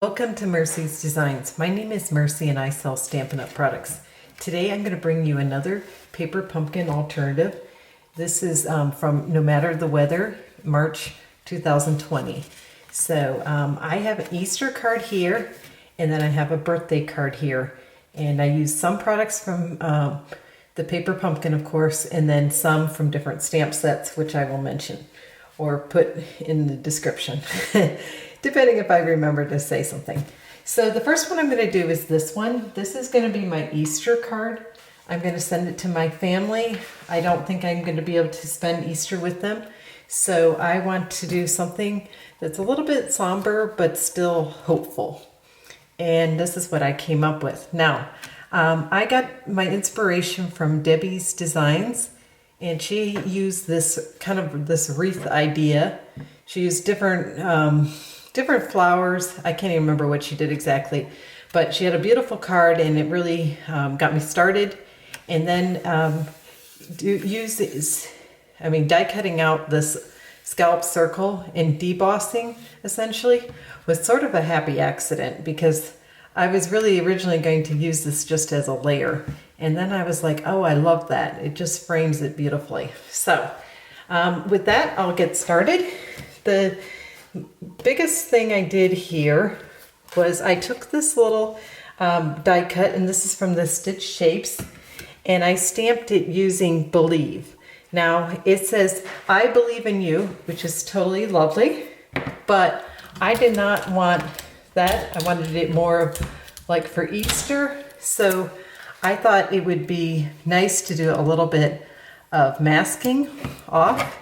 Welcome to Mercy's Designs. My name is Mercy and I sell Stampin' Up! Products. Today I'm going to bring you another paper pumpkin alternative. This is from No Matter the Weather, March 2020. So I have an Easter card here and then I have a birthday card here. And I use some products from the paper pumpkin, of course, and then some from different stamp sets, which I will mention or put in the description. Depending if I remember to say something. So the first one I'm going to do is this one. This is going to be my Easter card. I'm going to send it to my family. I don't think I'm going to be able to spend Easter with them. So I want to do something that's a little bit somber, but still hopeful. And this is what I came up with. Now, I got my inspiration from Debbie's Designs, and she used this kind of this wreath idea. She used different flowers. I can't even remember what she did exactly, but she had a beautiful card and it really got me started. And then die cutting out this scallop circle and debossing essentially was sort of a happy accident because I was really originally going to use this just as a layer. And then I was like, oh, I love that. It just frames it beautifully. So with that, I'll get started. The biggest thing I did here was I took this little die cut, and this is from the Stitch Shapes, and I stamped it using Believe. Now it says, I believe in you, which is totally lovely, but I did not want that. I wanted it more of like for Easter. So I thought it would be nice to do a little bit of masking off.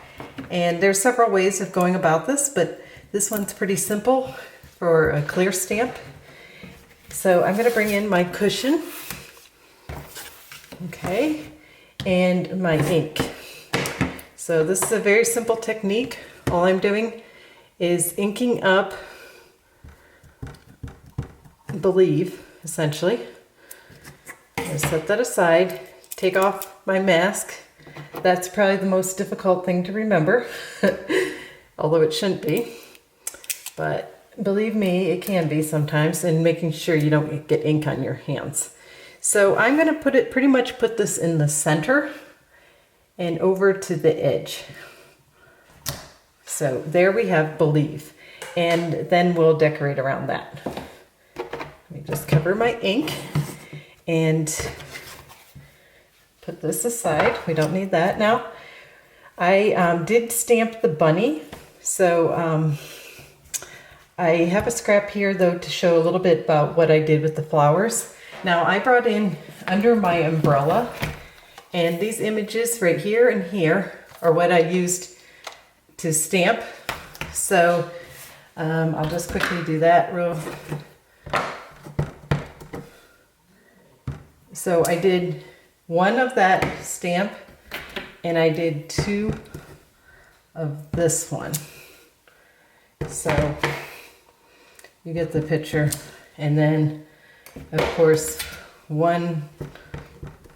And there's several ways of going about this, but this one's pretty simple for a clear stamp. So I'm going to bring in my cushion, okay, and my ink. So this is a very simple technique. All I'm doing is inking up Believe, essentially. I set that aside, take off my mask. That's probably the most difficult thing to remember, although it shouldn't be. But believe me, it can be sometimes, and making sure you don't get ink on your hands. So I'm going to pretty much put this in the center and over to the edge. So there we have Believe, and then we'll decorate around that. Let me just cover my ink and put this aside. We don't need that now. I did stamp the bunny, so I have a scrap here though to show a little bit about what I did with the flowers. Now I brought in under my umbrella, and these images right here and here are what I used to stamp. So I'll just quickly do that So I did one of that stamp and I did two of this one. So you get the picture. And then of course one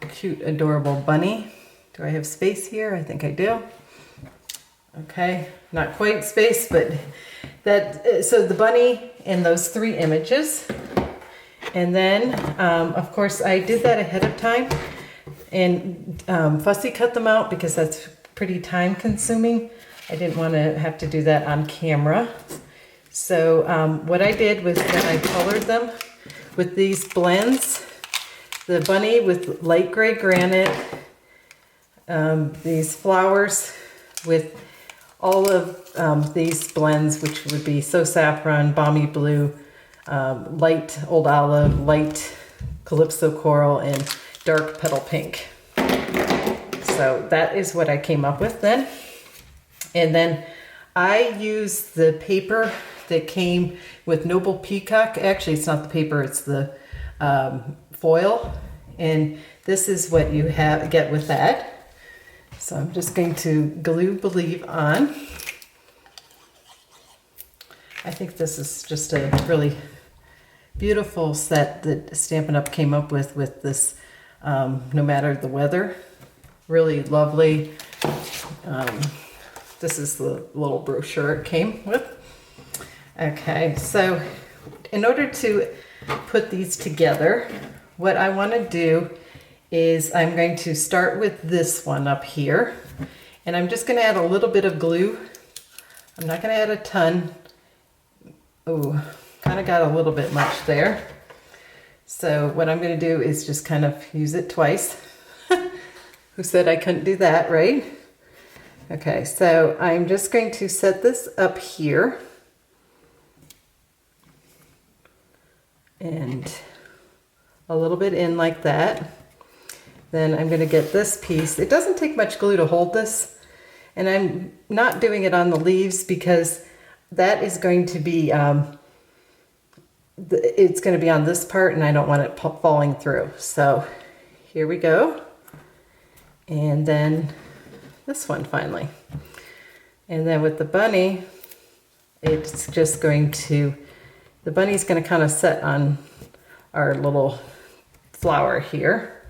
cute adorable bunny. Do I have space here? I think I do. Okay, not quite space, but that, so the bunny and those three images. And then, of course, I did that ahead of time and fussy cut them out because that's pretty time consuming. I didn't want to have to do that on camera. So what I did was then I colored them with these blends. The bunny with light gray granite, these flowers with all of these blends, which would be Saffron, Balmy blue, light old olive, light Calypso coral, and dark petal pink. So that is what I came up with then. And then I used the paper that came with Noble Peacock. Actually, it's not the paper, it's the foil. And this is what you get with that. So I'm just going to glue Believe on. I think this is just a really beautiful set that Stampin' Up! Came up with this No Matter the Weather. Really lovely. This is the little brochure it came with. Okay, so in order to put these together, what I want to do is I'm going to start with this one up here, and I'm just going to add a little bit of glue. I'm not going to add a ton. Oh, kind of got a little bit much there. So what I'm going to do is just kind of use it twice. Who said I couldn't do that, right? Okay, so I'm just going to set this up here. And a little bit in like that. Then I'm going to get this piece. It doesn't take much glue to hold this. And I'm not doing it on the leaves because that is going to be, it's going to be on this part and I don't want it falling through. So here we go. And then this one finally. And then with the bunny, it's just going to, the bunny's going to kind of set on our little flower here.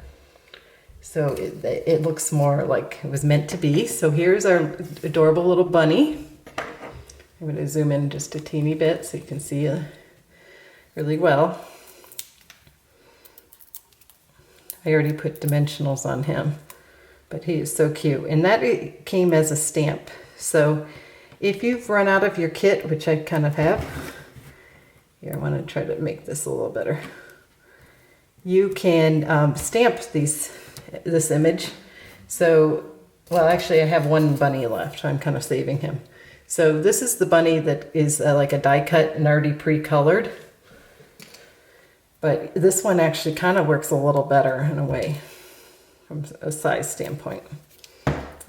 So it looks more like it was meant to be. So here's our adorable little bunny. I'm going to zoom in just a teeny bit so you can see really well. I already put dimensionals on him, but he is so cute. And that came as a stamp. So if you've run out of your kit, which I kind of have, here I want to try to make this a little better. You can stamp this image. So, well, actually I have one bunny left. So I'm kind of saving him. So this is the bunny that is like a die cut and already pre-colored. But this one actually kind of works a little better in a way from a size standpoint.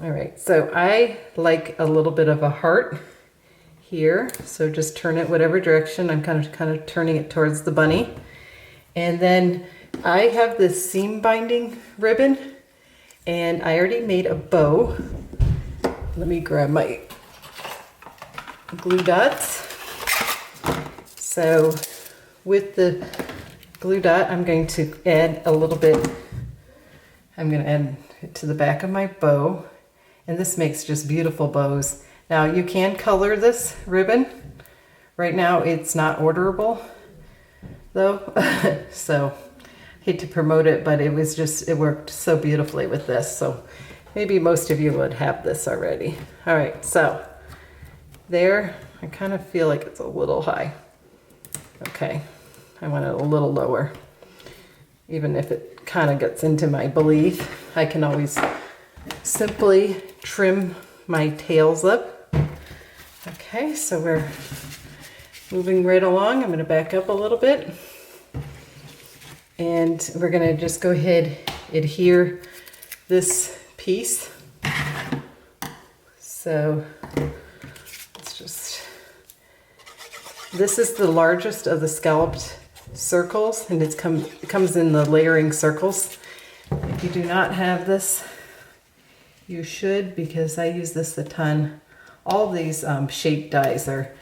All right, so I like a little bit of a heart here. So just turn it whatever direction. I'm kind of turning it towards the bunny. And then I have this seam binding ribbon and I already made a bow. Let me grab my glue dots. So with the glue dot, I'm going to add a little bit. I'm going to add it to the back of my bow. And this makes just beautiful bows. Now you can color this ribbon. Right now it's not orderable though. So hate to promote it, but it worked so beautifully with this. So maybe most of you would have this already. All right, so there, I kind of feel like it's a little high. Okay, I want it a little lower. Even if it kind of gets into my belief, I can always simply trim my tails up. Okay, so we're moving right along. I'm going to back up a little bit. And we're going to just go ahead, adhere this piece. So it's just, this is the largest of the scalloped circles, and it comes in the layering circles. If you do not have this, you should, because I use this a ton. All of these shape dies are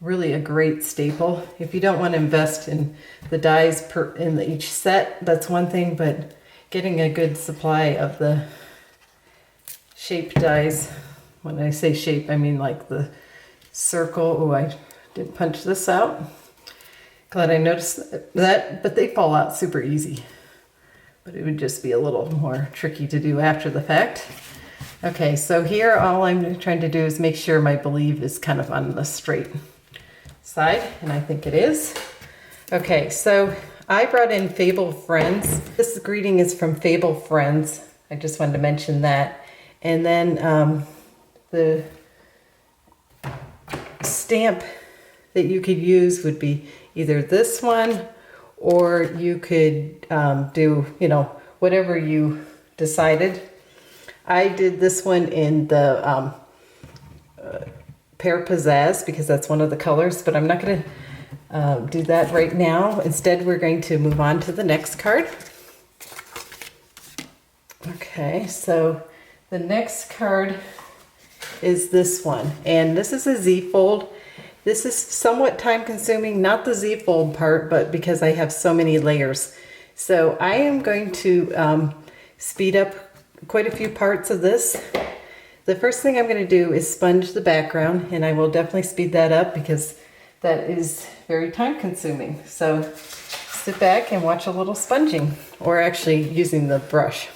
really a great staple. If you don't want to invest in the dies in each set, that's one thing, but getting a good supply of the shape dies, when I say shape, I mean like the circle. Oh, I did punch this out. Glad I noticed that, but they fall out super easy. But it would just be a little more tricky to do after the fact. Okay, so here all I'm trying to do is make sure my believe is kind of on the straight side, and I think it is. Okay, so I brought in Fable Friends. This greeting is from Fable Friends. I just wanted to mention that. And then the stamp that you could use would be either this one, or you could do, whatever you decided. I did this one in the Pear Pizzazz because that's one of the colors, but I'm not going to do that right now. Instead, we're going to move on to the next card. Okay, so the next card is this one, and this is a Z-fold. This is somewhat time consuming, not the Z-fold part, but because I have so many layers. So I am going to speed up quite a few parts of this. The first thing I'm going to do is sponge the background, and I will definitely speed that up because that is very time consuming. So sit back and watch a little sponging, or actually using the brush.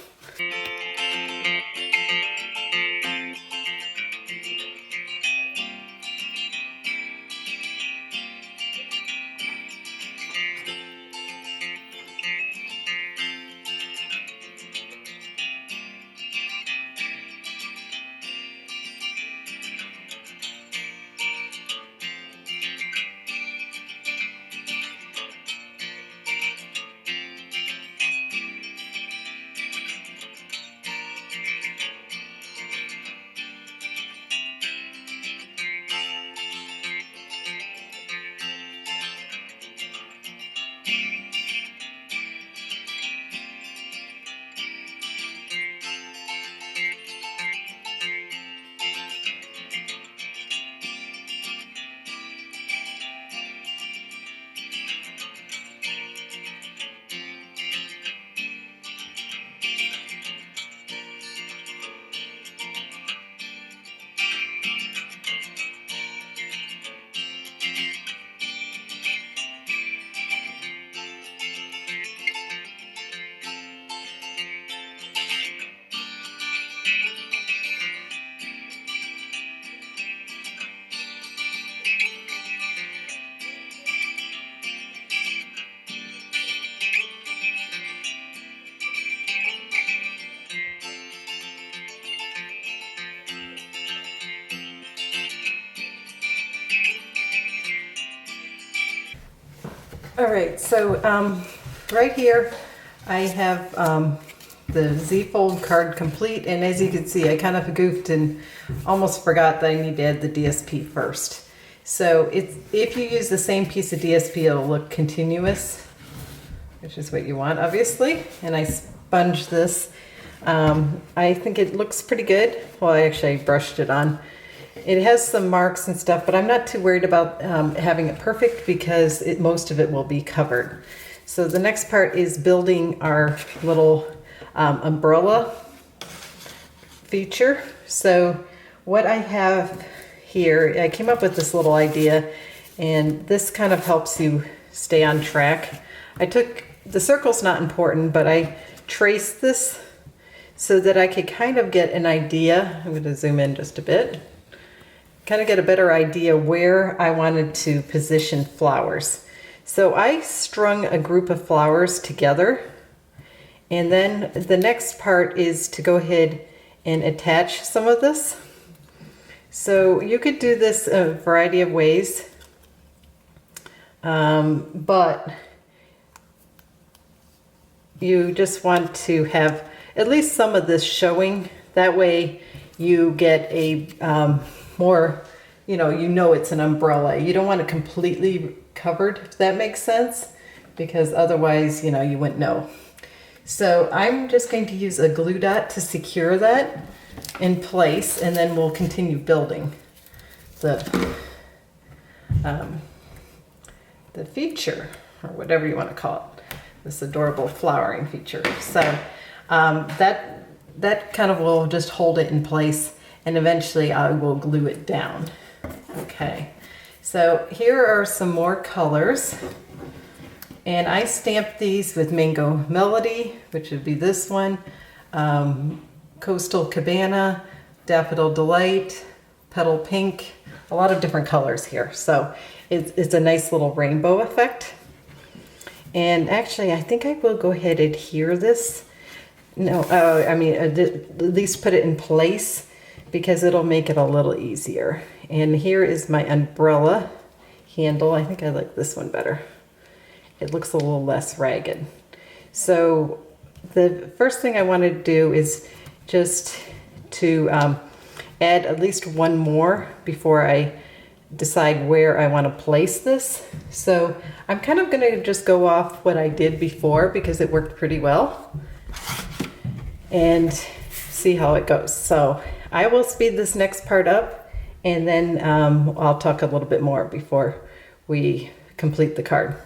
All right, so right here I have the Z-fold card complete, and as you can see, I kind of goofed and almost forgot that I need to add the DSP first. So if you use the same piece of DSP, it'll look continuous, which is what you want, obviously. And I sponged this. I think it looks pretty good. Well, I actually brushed it on. It has some marks and stuff, but I'm not too worried about having it perfect because most of it will be covered. So the next part is building our little umbrella feature. So what I have here, I came up with this little idea, and this kind of helps you stay on track. The circle's not important, but I traced this so that I could kind of get an idea. I'm going to zoom in just a bit. Kind of get a better idea where I wanted to position flowers. So I strung a group of flowers together, and then the next part is to go ahead and attach some of this. So you could do this a variety of ways, but you just want to have at least some of this showing. That way you get a more, you know it's an umbrella. You don't want it completely covered, if that makes sense, because otherwise, you wouldn't know. So I'm just going to use a glue dot to secure that in place, and then we'll continue building the feature, or whatever you want to call it, this adorable flowering feature. So that kind of will just hold it in place, and eventually I will glue it down. Okay, so here are some more colors, and I stamped these with Mango Melody, which would be this one, Coastal Cabana, Daffodil Delight, Petal Pink, a lot of different colors here. So it's a nice little rainbow effect. And actually, I think I will go ahead and adhere this. No, at least put it in place, because it'll make it a little easier. And here is my umbrella handle. I think I like this one better. It looks a little less ragged. So the first thing I want to do is just to add at least one more before I decide where I want to place this. So I'm kind of going to just go off what I did before, because it worked pretty well, and see how it goes. So I will speed this next part up, and then I'll talk a little bit more before we complete the card.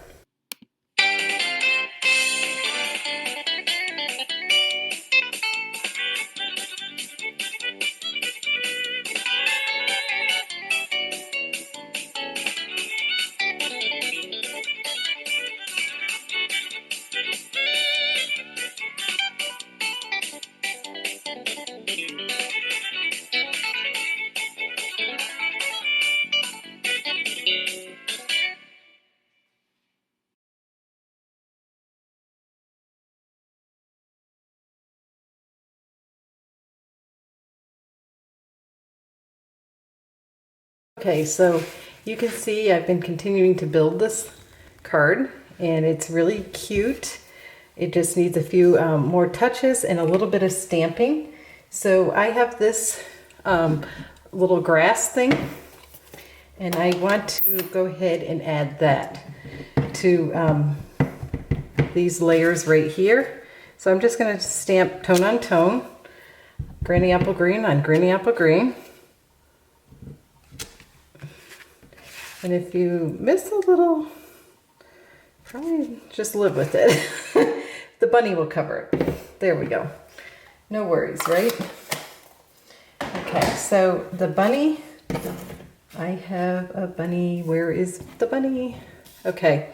Okay, so you can see I've been continuing to build this card, and it's really cute. It just needs a few more touches and a little bit of stamping. So I have this little grass thing, and I want to go ahead and add that to these layers right here. So I'm just going to stamp tone on tone, granny apple green on granny apple green. And if you miss a little, probably just live with it. The bunny will cover it. There we go. No worries, right? Okay, so the bunny, I have a bunny. Where is the bunny? Okay,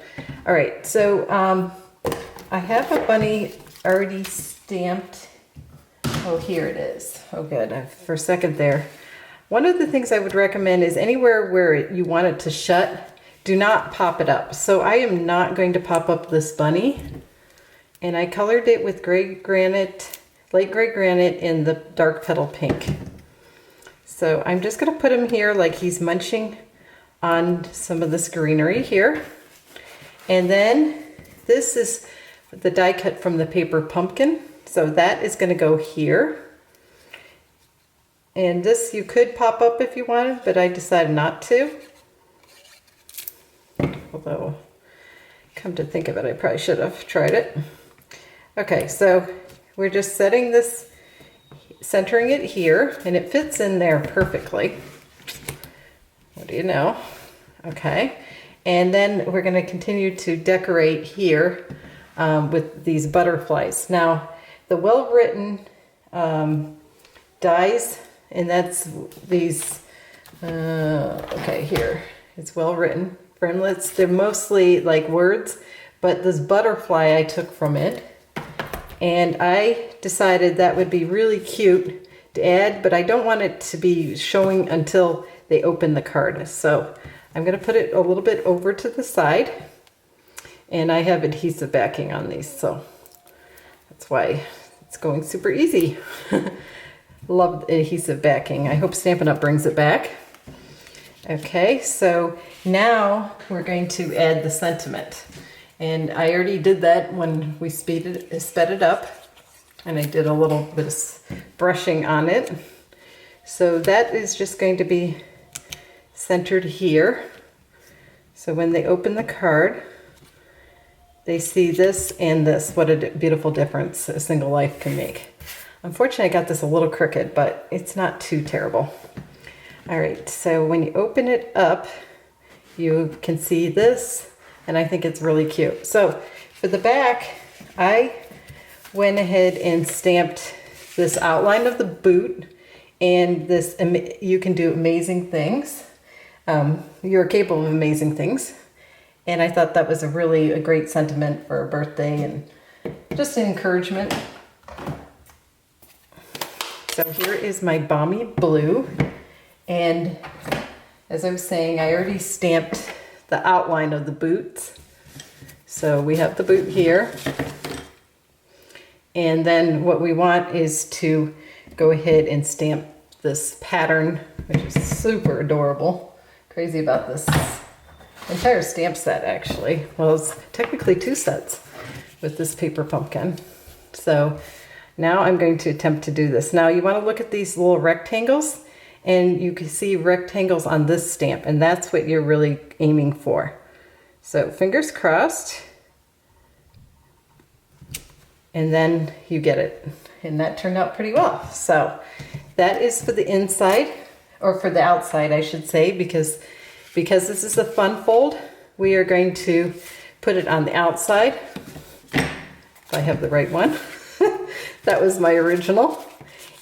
all right, so I have a bunny already stamped. Oh, here it is. Oh, good. For a second there. One of the things I would recommend is anywhere where you want it to shut, do not pop it up. So I am not going to pop up this bunny. And I colored it with gray granite, light gray granite in the dark petal pink. So I'm just going to put him here like he's munching on some of this greenery here. And then this is the die cut from the paper pumpkin. So that is going to go here. And this you could pop up if you wanted, but I decided not to. Although, come to think of it, I probably should have tried it. Okay, so we're just setting this, centering it here, and it fits in there perfectly. What do you know? Okay, and then we're going to continue to decorate here with these butterflies. Now, the well-written dies, and that's these, okay, here, it's well written. Framelits, they're mostly like words, but this butterfly I took from it, and I decided that would be really cute to add, but I don't want it to be showing until they open the card. So I'm gonna put it a little bit over to the side, and I have adhesive backing on these, so that's why it's going super easy. Love adhesive backing. I hope Stampin' Up! Brings it back. Okay, so now we're going to add the sentiment. And I already did that when we sped it up. And I did a little bit of brushing on it. So that is just going to be centered here. So when they open the card, they see this and this. What a beautiful difference a single life can make. Unfortunately, I got this a little crooked, but it's not too terrible. All right, so when you open it up, you can see this, and I think it's really cute. So for the back, I went ahead and stamped this outline of the boot, and this, you can do amazing things. You're capable of amazing things. And I thought that was a great sentiment for a birthday and just an encouragement. So here is my Balmy blue, and as I was saying, I already stamped the outline of the boots. So we have the boot here, and then what we want is to go ahead and stamp this pattern, which is super adorable. Crazy about this entire stamp set, actually. Well, it's technically 2 sets with this paper pumpkin. So now I'm going to attempt to do this. Now you want to look at these little rectangles, and you can see rectangles on this stamp, and that's what you're really aiming for. So fingers crossed, and then you get it. And that turned out pretty well. So that is for the inside, or for the outside, I should say, because this is a fun fold, we are going to put it on the outside. If I have the right one. That was my original.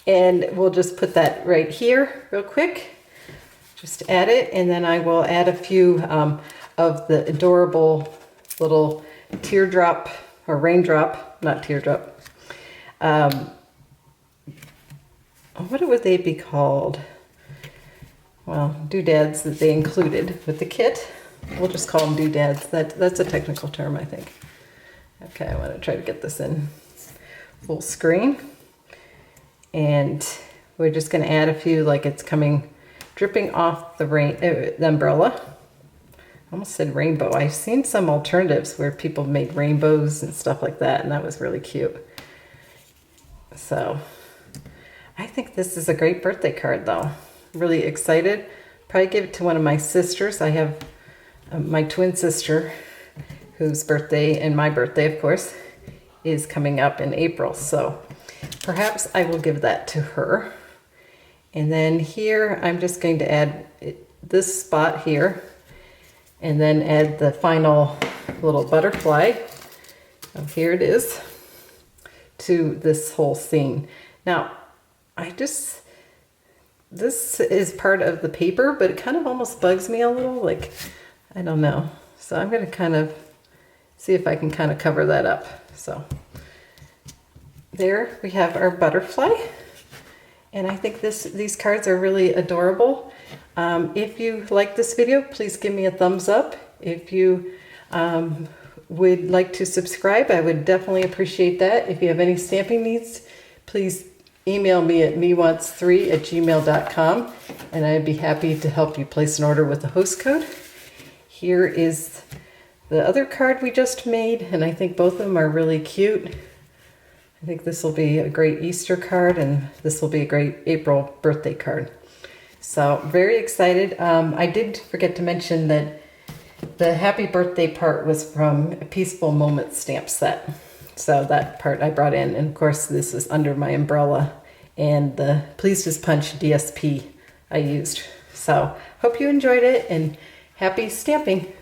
And we'll just put that right here real quick. Just add it, and then I will add a few of the adorable little teardrop or raindrop, not teardrop. What would they be called? Well, doodads that they included with the kit. We'll just call them doodads. That's a technical term, I think. Okay, I want to try to get this in full screen. And we're just going to add a few like it's coming dripping off the umbrella. I almost said rainbow. I've seen some alternatives where people made rainbows and stuff like that, and that was really cute. So I think this is a great birthday card though. Really excited. Probably give it to one of my sisters. I have my twin sister whose birthday, and my birthday of course, is coming up in April. So perhaps I will give that to her. And then here I'm just going to add this spot here, and then add the final little butterfly. Oh, here it is, to this whole scene. Now, this is part of the paper, but it kind of almost bugs me a little, like, I don't know. So I'm gonna kind of see if I can kind of cover that up. So there we have our butterfly. And I think these cards are really adorable. If you like this video, please give me a thumbs up. If you would like to subscribe, I would definitely appreciate that. If you have any stamping needs, please email me at mewants3@gmail.com, and I'd be happy to help you place an order with the host code. Here is the other card we just made, and I think both of them are really cute. I think this will be a great Easter card, and this will be a great April birthday card. So very excited. I did forget to mention that the happy birthday part was from a Peaceful Moments stamp set. So that part I brought in, and of course this is under my umbrella, and the Pleased as Punch DSP I used. So hope you enjoyed it, and happy stamping.